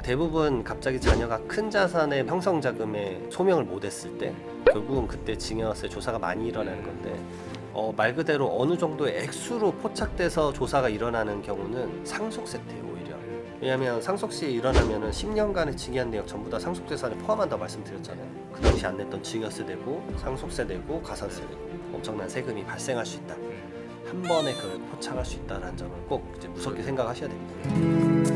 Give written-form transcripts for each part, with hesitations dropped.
대부분 갑자기 자녀가 큰 자산의 형성 자금에 소명을 못했을 때 결국은 그때 증여세 조사가 많이 일어나는 건데 말 그대로 어느 정도의 액수로 포착돼서 조사가 일어나는 경우는 상속세 때예요 오히려. 왜냐하면 상속시 일어나면은 10년간의 증여한 내역 전부 다 상속재산에 포함한다고 말씀드렸잖아요. 그 당시 안 냈던 증여세 내고 상속세 내고 가산세 내고 엄청난 세금이 발생할 수 있다. 한 번에 그걸 포착할 수 있다는 점을 꼭 이제 무섭게 생각하셔야 됩니다.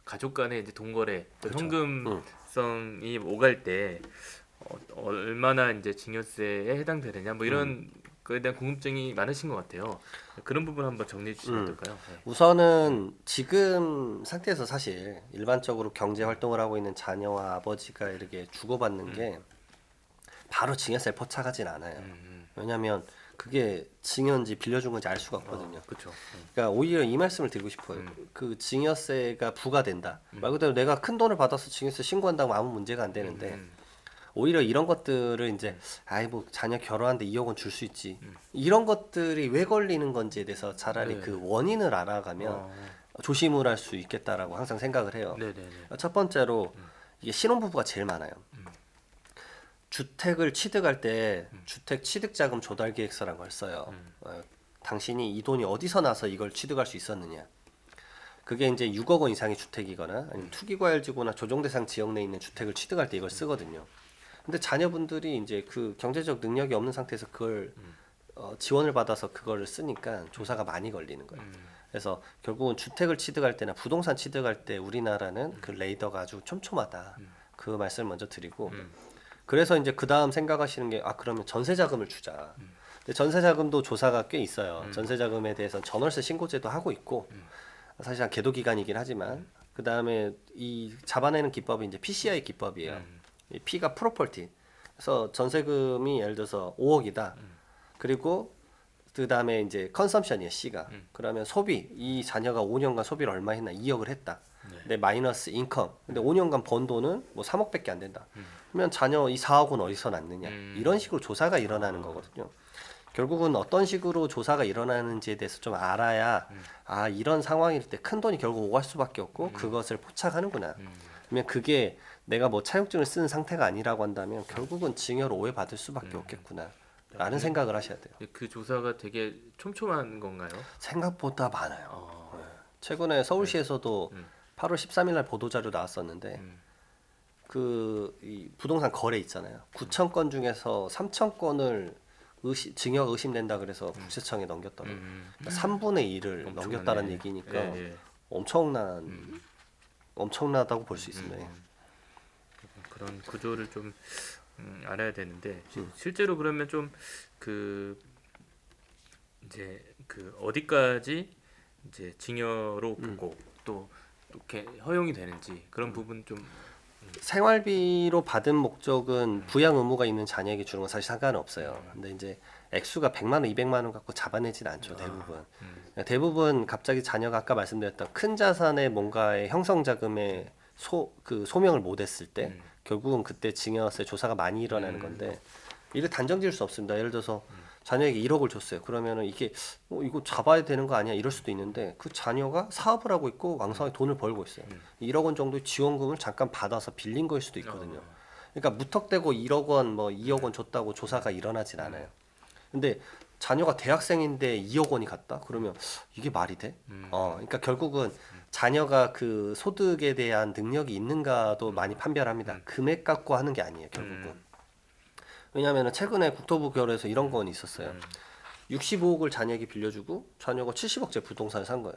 가족 간의 이제 돈거래, 또 그렇죠. 현금성이 오갈 때 얼마나 이제 증여세에 해당되느냐 뭐 이런 거에 대한 궁금증이 많으신 것 같아요. 그런 부분 한번 정리해 주시면 어떨까요? 네. 우선은 지금 상태에서 사실 일반적으로 경제 활동을 하고 있는 자녀와 아버지가 이렇게 주고받는 게 바로 증여세를 포착하진 않아요. 왜냐하면 그게 증여인지 빌려준 건지 알 수가 없거든요. 그렇죠. 그러니까 오히려 이 말씀을 드리고 싶어요. 그 증여세가 부과된다. 말 그대로 내가 큰 돈을 받아서 증여세 신고한다고 아무 문제가 안 되는데 오히려 이런 것들을 이제 아이 뭐 자녀 결혼하는데 2억 원 줄 수 있지. 이런 것들이 왜 걸리는 건지에 대해서 차라리 네. 그 원인을 알아가면 조심을 할 수 있겠다라고 항상 생각을 해요. 네네네. 첫 번째로 이게 신혼부부가 제일 많아요. 주택을 취득할 때 주택 취득자금 조달 계획서라는 걸 써요. 당신이 이 돈이 어디서 나서 이걸 취득할 수 있었느냐. 그게 이제 6억 원 이상의 주택이거나 아니면 투기과열지구나 조정대상 지역 내에 있는 주택을 취득할 때 이걸 쓰거든요. 근데 자녀분들이 이제 그 경제적 능력이 없는 상태에서 그걸 지원을 받아서 그걸 쓰니까 조사가 많이 걸리는 거예요. 그래서 결국은 주택을 취득할 때나 부동산 취득할 때 우리나라는 그 레이더가 아주 촘촘하다. 그 말씀을 먼저 드리고 그래서 이제 그 다음 생각하시는 게 그러면 전세자금을 주자. 근데 전세자금도 조사가 꽤 있어요. 전세자금에 대해서 전월세 신고제도 하고 있고 사실상 계도 기간이긴 하지만 그 다음에 이 잡아내는 기법이 이제 PCI 기법이에요. 이 P가 프로퍼티. 그래서 전세금이 예를 들어서 5억이다. 그리고 그 다음에 이제 컨섬션이에요. C가. 그러면 소비 이 자녀가 5년간 소비를 얼마 했나 2억을 했다. 근데 마이너스 인컴. 근데 5년간 번 돈은 뭐 3억밖에 안 된다. 그러면 자녀 이 4억은 어디서 났느냐. 이런 식으로 조사가 일어나는 거거든요. 결국은 어떤 식으로 조사가 일어나는지에 대해서 좀 알아야 이런 상황일 때 큰 돈이 결국 오갈 수밖에 없고 그것을 포착하는구나. 그러면 그게 내가 뭐 차용증을 쓰는 상태가 아니라고 한다면 결국은 증여로 오해받을 수밖에 없겠구나 라는 생각을 하셔야 돼요. 그 조사가 되게 촘촘한 건가요? 생각보다 많아요. 최근에 서울시에서도 8월 13일 날 보도자료 나왔었는데 이 부동산 거래 있잖아요. 9천 건 중에서 3천 건을 증여가 의심된다 그래서 국세청에 넘겼더라고요. 그러니까 3분의 1을 넘겼다는 얘기니까 예. 엄청나다고 볼 수 있습니다. 그런 구조를 좀 알아야 되는데 실제로 그러면 좀 그 이제 그 어디까지 이제 증여로 보고 또 이렇게 허용이 되는지 그런 부분 좀 생활비로 받은 목적은 부양 의무가 있는 자녀에게 주는 건 사실 상관은 없어요. 근데 이제 액수가 100만 원, 200만 원 갖고 잡아내진 않죠, 대부분. 대부분 갑자기 자녀가 아까 말씀드렸던 큰 자산의 뭔가의 형성 자금에 소명을 못 했을 때 결국은 그때 증여세 조사가 많이 일어나는 건데 이를 단정 지을 수 없습니다. 예를 들어서 자녀에게 1억을 줬어요. 그러면은 이게 이거 잡아야 되는 거 아니야? 이럴 수도 있는데 그 자녀가 사업을 하고 있고 왕성하게 돈을 벌고 있어요. 1억 원 정도의 지원금을 잠깐 받아서 빌린 거일 수도 있거든요. 그러니까 무턱대고 1억 원, 뭐 2억 원 줬다고 조사가 일어나진 않아요. 근데 자녀가 대학생인데 2억 원이 갔다? 그러면 이게 말이 돼? 그러니까 결국은 자녀가 그 소득에 대한 능력이 있는가도 많이 판별합니다. 금액 갖고 하는 게 아니에요, 결국은. 왜냐하면 최근에 국토부 결에서 이런 건 있었어요. 65억을 자녀에게 빌려주고 자녀가 70억짜리 부동산을 산 거예요.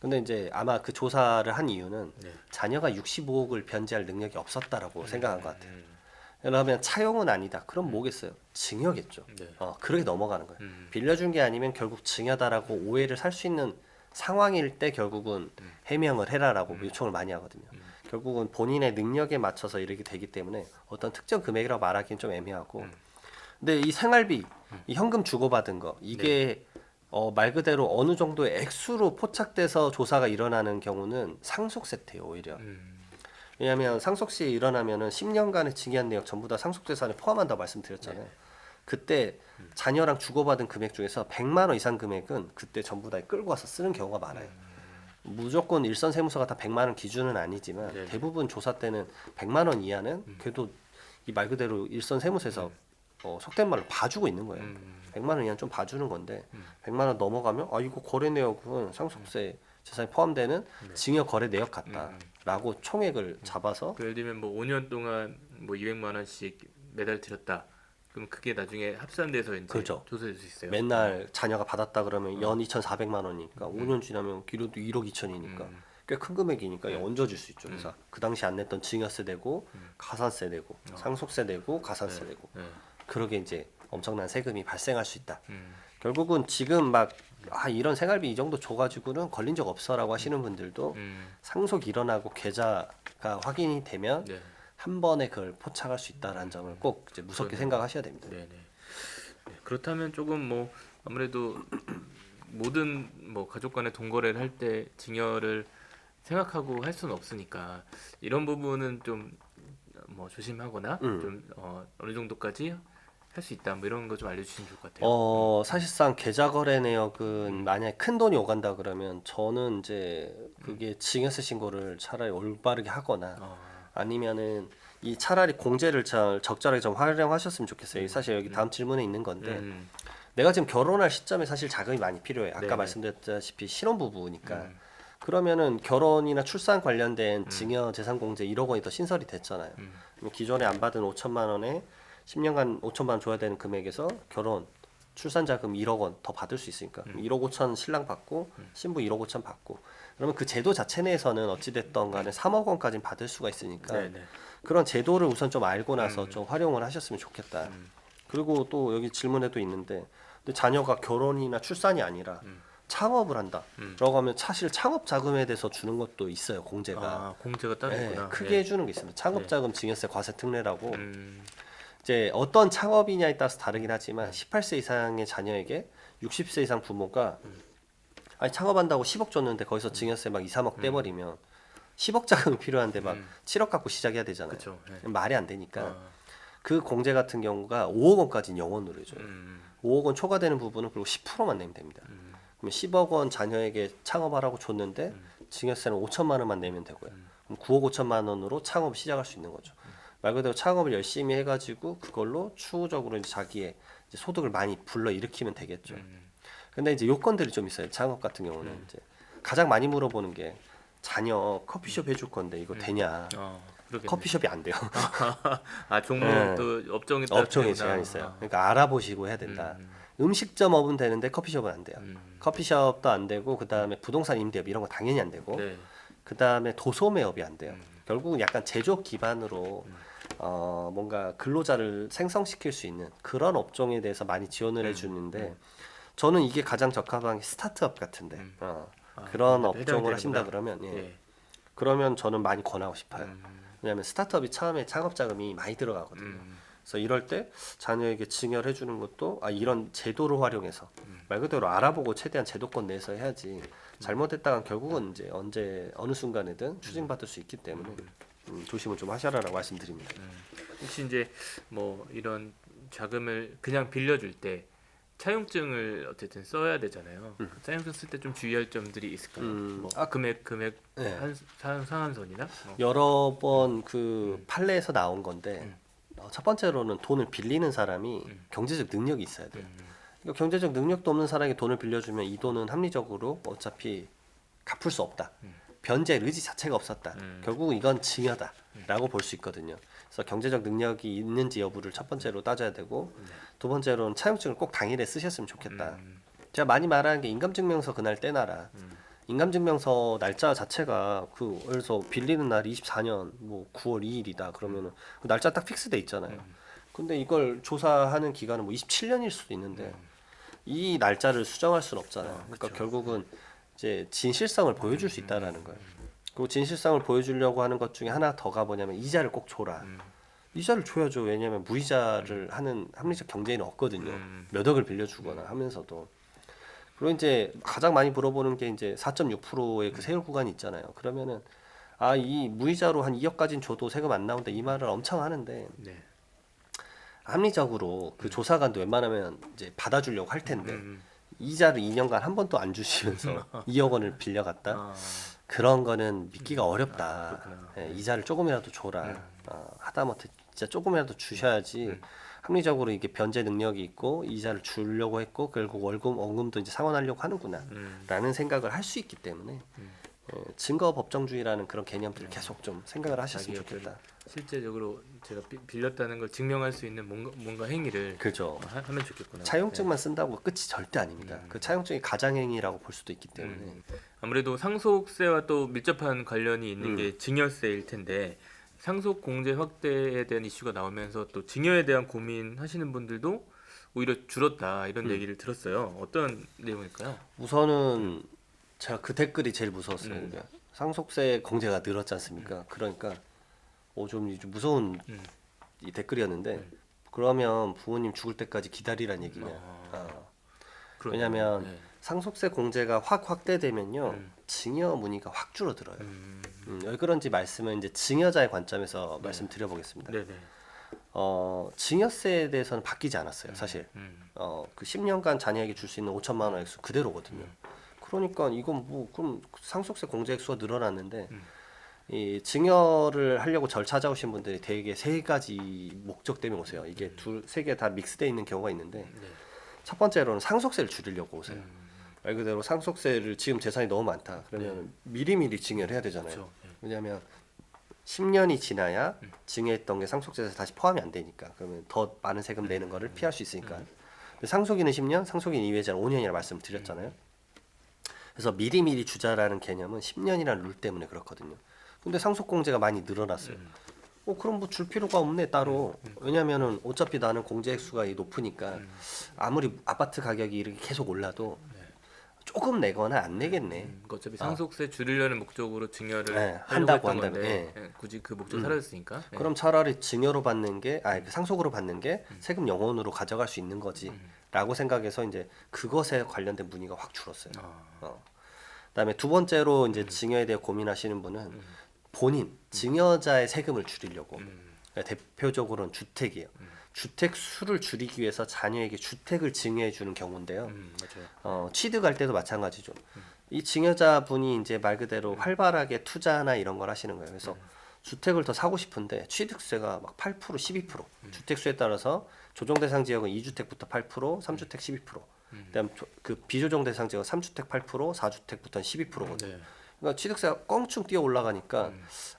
근데 이제 아마 그 조사를 한 이유는 자녀가 65억을 변제할 능력이 없었다라고 생각한 것 같아요. 그러면 차용은 아니다. 그럼 뭐겠어요? 증여겠죠. 그렇게 넘어가는 거예요. 빌려준 게 아니면 결국 증여다라고 오해를 살 수 있는 상황일 때 결국은 해명을 해라라고 요청을 많이 하거든요. 결국은 본인의 능력에 맞춰서 이렇게 되기 때문에 어떤 특정 금액이라고 말하기는 좀 애매하고 근데 이 생활비, 이 현금 주고받은 거 이게 말 그대로 어느 정도의 액수로 포착돼서 조사가 일어나는 경우는 상속세태예요 오히려. 왜냐하면 상속시 일어나면은 10년간의 증여한 내역 전부 다 상속재산에 포함한다고 말씀드렸잖아요. 그때 자녀랑 주고받은 금액 중에서 100만 원 이상 금액은 그때 전부 다 끌고 와서 쓰는 경우가 많아요. 무조건 일선 세무서가 다 100만 원 기준은 아니지만 네. 대부분 조사 때는 100만 원 이하는 그래도 이 말 그대로 일선 세무서에서 속된 말로 봐주고 있는 거예요. 100만 원 이하는 좀 봐주는 건데 100만 원 넘어가면 아 이거 거래 내역은 상속세 재산이 포함되는 증여 거래 내역 같다라고 총액을 잡아서 그 예를 들면 뭐 5년 동안 뭐 200만 원씩 매달 들였다. 그럼 그게 나중에 합산돼서 이제 그렇죠. 조사될 수 있어요. 맨날 자녀가 받았다 그러면 연 2,400만 원이니까 5년 지나면 길어도 1억 2천이니까 꽤 큰 금액이니까 얹어줄 수 있죠. 그래서 그 당시 안 냈던 증여세 내고 가산세 내고 상속세 내고 가산세 내고 네. 그러게 이제 엄청난 세금이 발생할 수 있다. 음. 결국은 지금 막 이런 생활비 이 정도 줘가지고는 걸린 적 없어라고 하시는 분들도 상속 일어나고 계좌가 확인이 되면 네. 한 번에 그걸 포착할 수 있다라는 점을 꼭 이제 무섭게 그러네요. 생각하셔야 됩니다. 네네. 네, 그렇다면 조금 뭐 아무래도 모든 뭐 가족 간의 동거래를 할 때 증여를 생각하고 할 수는 없으니까 이런 부분은 좀 뭐 조심하거나 좀 어느 정도까지 할 수 있다 뭐 이런 거 좀 알려주시면 좋을 것 같아요. 사실상 계좌 거래 내역은 만약에 큰 돈이 오간다 그러면 저는 이제 그게 증여세 신고를 차라리 올바르게 하거나 어, 아니면은 이 차라리 공제를 잘 적절하게 좀 활용하셨으면 좋겠어요. 사실 여기 다음 질문에 있는 건데 내가 지금 결혼할 시점에 사실 자금이 많이 필요해. 아까 네네. 말씀드렸다시피 신혼부부니까 그러면은 결혼이나 출산 관련된 증여 재산 공제 1억 원이 더 신설이 됐잖아요. 그럼 기존에 안 받은 5천만 원에 10년간 5천만 원 줘야 되는 금액에서 결혼 출산 자금 1억 원 더 받을 수 있으니까 1억 5천 신랑 받고 신부 1억 5천 받고 그러면 그 제도 자체 내에서는 어찌 됐던 간에 3억 원까지는 받을 수가 있으니까 네네. 그런 제도를 우선 좀 알고 나서 좀 활용을 하셨으면 좋겠다. 그리고 또 여기 질문에도 있는데 근데 자녀가 결혼이나 출산이 아니라 창업을 한다. 라고 하면 사실 창업 자금에 대해서 주는 것도 있어요. 공제가. 아 공제가 따로 네, 있구나. 크게 네. 해주는 게 있습니다. 창업 자금 증여세 과세 특례라고 음, 이제 어떤 창업이냐에 따라서 다르긴 하지만 18세 이상의 자녀에게 60세 이상 부모가 아니 창업한다고 10억 줬는데 거기서 증여세 막 2, 3억 떼버리면 10억 자금이 필요한데 막 7억 갖고 시작해야 되잖아요. 그렇죠. 네. 말이 안 되니까 아, 그 공제 같은 경우가 5억 원까지는 영원으로 해줘요. 음, 5억 원 초과되는 부분은 그리고 10%만 내면 됩니다. 그러면 10억 원 자녀에게 창업하라고 줬는데 증여세는 5천만 원만 내면 되고요. 그럼 9억 5천만 원으로 창업 시작할 수 있는 거죠. 말 그대로 창업을 열심히 해가지고 그걸로 추후적으로 이제 자기의 이제 소득을 많이 불러 일으키면 되겠죠. 근데 이제 요건들이 좀 있어요. 창업 같은 경우는 이제 가장 많이 물어보는 게 자녀 커피숍 해줄 건데 이거 되냐? 그러겠네. 커피숍이 안 돼요. 아 종목 네. 또 업종에 따라 업종에 다르구나. 제한이 있어요. 아, 그러니까 알아보시고 해야 된다. 음식점 업은 되는데 커피숍은 안 돼요. 커피숍도 안 되고 그 다음에 부동산 임대업 이런 거 당연히 안 되고 네. 그 다음에 도소매업이 안 돼요. 결국은 약간 제조업 기반으로 뭔가 근로자를 생성시킬 수 있는 그런 업종에 대해서 많이 지원을 해주는데 저는 이게 가장 적합한 게 스타트업 같은데 그런 해당이 업종을 하신다 되는구나. 그러면 예. 그러면 저는 많이 권하고 싶어요. 왜냐하면 스타트업이 처음에 창업 자금이 많이 들어가거든요. 그래서 이럴 때 자녀에게 증여를 해주는 것도 이런 제도를 활용해서 말 그대로 알아보고 최대한 제도권 내에서 해야지 잘못했다간 결국은 이제 언제 어느 순간에든 추징받을 수 있기 때문에 조심을 좀 하셔라라고 말씀드립니다. 혹시 이제 뭐 이런 자금을 그냥 빌려줄 때 차용증을 어쨌든 써야 되잖아요. 차용증 쓸 때 좀 주의할 점들이 있을까요? 뭐 금액 네. 상한선이나 여러 번 그 판례에서 나온 건데 첫 번째로는 돈을 빌리는 사람이 경제적 능력이 있어야 돼요. 그러니까 경제적 능력도 없는 사람에게 돈을 빌려주면 이 돈은 합리적으로 어차피 갚을 수 없다. 변제의 의지 자체가 없었다. 결국은 이건 증여다라고 볼 수 있거든요. 그래서 경제적 능력이 있는지 여부를 첫 번째로 따져야 되고 두 번째로는 차용증을 꼭 당일에 쓰셨으면 좋겠다. 제가 많이 말하는 게 인감증명서 그날 떼놔라. 인감증명서 날짜 자체가 그 예를 들어서 빌리는 날이 24년 뭐 9월 2일이다 그러면은 그 날짜 딱 픽스돼 있잖아요. 근데 이걸 조사하는 기간은 뭐 27년일 수도 있는데 이 날짜를 수정할 수는 없잖아요. 그러니까 결국은 이제 진실성을 보여줄 수 있다라는 거예요. 그리고 진실성을 보여주려고 하는 것 중에 하나 더가 뭐냐면 이자를 꼭 줘라. 이자를 줘야죠. 왜냐하면 무이자를 하는 합리적 경제인은 없거든요. 몇 억을 빌려주거나 하면서도. 그리고 이제 가장 많이 물어보는 게 이제 4.6%의 그 세율 구간이 있잖아요. 그러면은 이 무이자로 한 2억까지는 줘도 세금 안 나온다 이 말을 엄청 하는데 네. 합리적으로 그 조사관도 웬만하면 이제 받아주려고 할 텐데 이자를 2년간 한 번도 안 주시면서 2억 원을 빌려갔다. 아, 그런 거는 믿기가 어렵다. 그렇구나. 예, 이자를 조금이라도 줘라. 하다못해 진짜 조금이라도 주셔야지. 합리적으로 이게 변제 능력이 있고 이자를 주려고 했고 결국 원금도 이제 상환하려고 하는구나라는 생각을 할 수 있기 때문에 증거 법정주의라는 그런 개념들을 계속 좀 생각을 하셨으면 자기 좋겠다. 실제적으로 제가 빌렸다는 걸 증명할 수 있는 뭔가 행위를 그죠. 하면 좋겠구나. 차용증만 쓴다고 끝이 절대 아닙니다. 그 차용증이 가장행위라고 볼 수도 있기 때문에 아무래도 상속세와 또 밀접한 관련이 있는 게 증여세일 텐데 상속 공제 확대에 대한 이슈가 나오면서 또 증여에 대한 고민하시는 분들도 오히려 줄었다 이런 얘기를 들었어요. 어떤 내용일까요? 우선은 제가 그 댓글이 제일 무서웠어요. 그러니까 상속세 공제가 늘었지 않습니까? 그러니까 좀 무서운 이 댓글이었는데 그러면 부모님 죽을 때까지 기다리란 얘기냐. 그러네요. 왜냐하면 네. 상속세 공제가 확 확대되면요 증여 문의가 확 줄어들어요. 왜 그런지 말씀은 이제 증여자의 관점에서 말씀드려보겠습니다. 네네. 증여세에 대해서는 바뀌지 않았어요, 사실. 그 10년간 자녀에게 줄 수 있는 5천만 원 액수 그대로거든요. 그러니까 이건 뭐 그럼 상속세 공제 액수가 늘어났는데 이 증여를 하려고 절 찾아오신 분들이 대개 세 가지 목적 때문에 오세요. 이게 세 개 다 믹스되어 있는 경우가 있는데 첫 번째로는 상속세를 줄이려고 오세요. 말 그대로 상속세를 지금 재산이 너무 많다. 그러면 미리미리 증여를 해야 되잖아요. 그렇죠. 왜냐하면 10년이 지나야 증여했던 게 상속세에서 다시 포함이 안 되니까. 그러면 더 많은 세금 내는 거를 피할 수 있으니까. 근데 상속인은 10년, 상속인 이외자는 5년이라 말씀드렸잖아요. 그래서 미리미리 주자라는 개념은 10년이라는 룰 때문에 그렇거든요. 근데 상속공제가 많이 늘어났어요. 그럼 뭐 줄 필요가 없네 따로. 왜냐면은 어차피 나는 공제 액수가 높으니까 아무리 아파트 가격이 이렇게 계속 올라도 조금 내거나 안 내겠네. 그러니까 어차피 상속세 줄이려는 목적으로 증여를 네, 하려고 한다고 했던 한다면, 건데 굳이 그 목적 사라졌으니까. 그럼 차라리 증여로 받는 게, 그 상속으로 받는 게 세금 영원으로 가져갈 수 있는 거지라고 생각해서 이제 그것에 관련된 문의가 확 줄었어요. 그다음에 두 번째로 이제 증여에 대해 고민하시는 분은 본인 증여자의 세금을 줄이려고. 그러니까 대표적으로는 주택이에요. 주택 수를 줄이기 위해서 자녀에게 주택을 증여해 주는 경우인데요. 맞아요. 취득할 때도 마찬가지죠. 이 증여자분이 이제 말 그대로 활발하게 투자나 이런 걸 하시는 거예요. 그래서 주택을 더 사고 싶은데 취득세가 막 8%, 12%. 주택수에 따라서 조정 대상 지역은 2주택부터 8%, 3주택 12%. 그다음 그 비조정 대상 지역은 3주택 8%, 4주택부터는 12%거든요. 네. 그러니까 취득세가 껑충 뛰어 올라가니까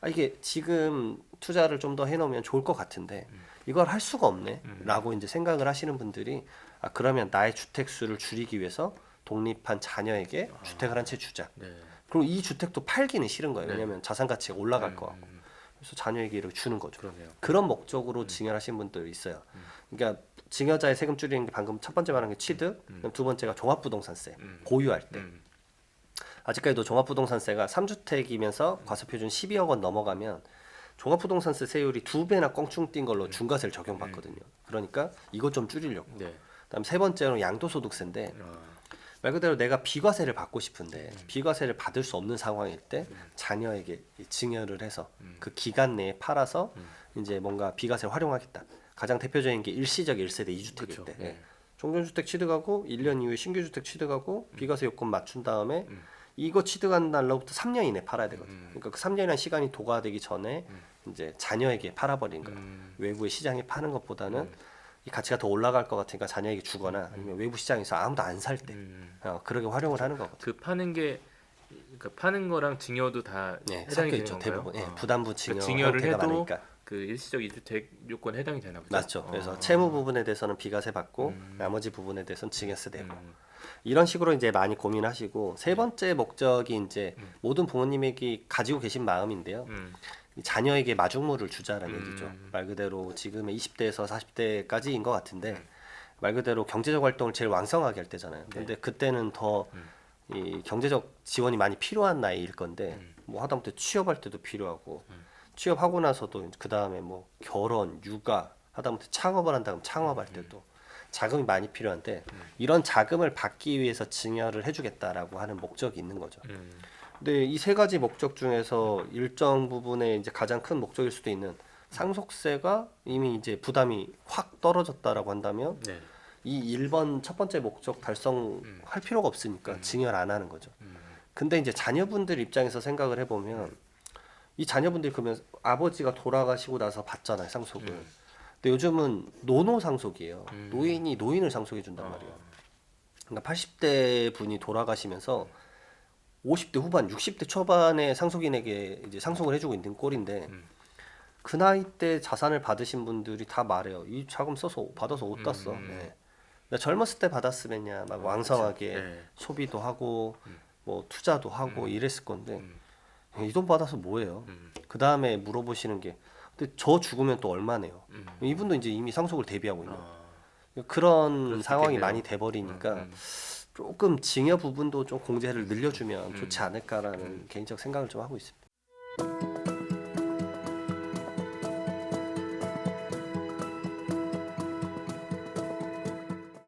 이게 지금 투자를 좀 더 해놓으면 좋을 것 같은데 이걸 할 수가 없네라고 이제 생각을 하시는 분들이 그러면 나의 주택 수를 줄이기 위해서 독립한 자녀에게 주택을 한 채 주자. 네. 그럼 이 주택도 팔기는 싫은 거예요. 네. 왜냐하면 자산 가치가 올라갈 것 같고. 그래서 자녀에게 이렇게 주는 거죠. 그러네요. 그런 목적으로 증여하시는 분들이 있어요. 그러니까 증여자의 세금 줄이는 게 방금 첫 번째 말한 게 취득, 그다음 두 번째가 종합부동산세 보유할 때. 아직까지도 종합부동산세가 3주택이면서 과세표준 12억 원 넘어가면 종합부동산세 세율이 2배나 껑충 뛴 걸로 중과세를 적용받거든요. 그러니까 이것 좀 줄이려고. 네. 그다음 세 번째로 양도소득세인데 말 그대로 내가 비과세를 받고 싶은데 비과세를 받을 수 없는 상황일 때 자녀에게 증여를 해서 그 기간 내에 팔아서 이제 뭔가 비과세를 활용하겠다. 가장 대표적인 게 일시적 1세대 2주택일 그렇죠. 때 네. 종전주택 취득하고 1년 이후에 신규주택 취득하고 비과세 요건 맞춘 다음에 이거 취득한 날로부터 3년 이내 팔아야 되거든요. 그러니까 그 3년이라는 시간이 도과되기 전에 이제 자녀에게 팔아버린 거예요. 외부의 시장에 파는 것보다는 이 가치가 더 올라갈 것 같으니까 자녀에게 주거나 아니면 외부 시장에서 아무도 안 살 때 그렇게 활용을 하는 거거든요. 그 파는 게 그러니까 파는 거랑 증여도 다 네, 해당이 섞여 되는 있죠. 건가요? 대부분 부담부 증여 그러니까 증여를 형태가 해도 많으니까. 그 일시적 2주택 요건 해당이 되나 보죠. 맞죠. 그래서 채무 부분에 대해서는 비과세 받고 나머지 부분에 대해서는 증여세 내고 이런 식으로 이제 많이 고민하시고 세 번째 목적이 이제 모든 부모님에게 가지고 계신 마음인데요. 이 자녀에게 마중물을 주자라는 얘기죠. 말 그대로 지금의 20대에서 40대까지인 것 같은데 말 그대로 경제적 활동을 제일 왕성하게 할 때잖아요. 근데 그때는 더 이 경제적 지원이 많이 필요한 나이일 건데 뭐 하다못해 취업할 때도 필요하고 취업하고 나서도 그 다음에 뭐 결혼, 육아 하다못해 창업을 한다면 창업할 때도 자금이 많이 필요한데 이런 자금을 받기 위해서 증여를 해주겠다라고 하는 목적이 있는 거죠. 근데 이 세 가지 목적 중에서 일정 부분에 이제 가장 큰 목적일 수도 있는 상속세가 이미 이제 부담이 확 떨어졌다라고 한다면 네. 이 1번 첫 번째 목적 달성할 필요가 없으니까 증여를 안 하는 거죠. 근데 이제 자녀분들 입장에서 생각을 해보면 이 자녀분들이 그러면 아버지가 돌아가시고 나서 받잖아요, 상속을. 근데 요즘은 노노 상속이에요. 노인이 노인을 상속해 준단 말이에요. 그러니까 80대 분이 돌아가시면서 50대 후반, 60대 초반에 상속인에게 이제 상속을 해주고 있는 꼴인데 그 나이 때 자산을 받으신 분들이 다 말해요. 이 자금 써서 받아서 못 땄어. 네. 그러니까 젊었을 때 받았으면야 막 왕성하게 네. 소비도 하고 뭐 투자도 하고 이랬을 건데 이 돈 받아서 뭐예요? 그 다음에 물어보시는 게 근데 저 죽으면 또 얼마네요? 이분도 이제 이미 상속을 대비하고 있는 거예요. 그럴 그런 수 상황이 있겠네요. 많이 돼버리니까 조금 증여 부분도 좀 공제를 늘려주면 좋지 않을까라는 개인적 생각을 좀 하고 있습니다.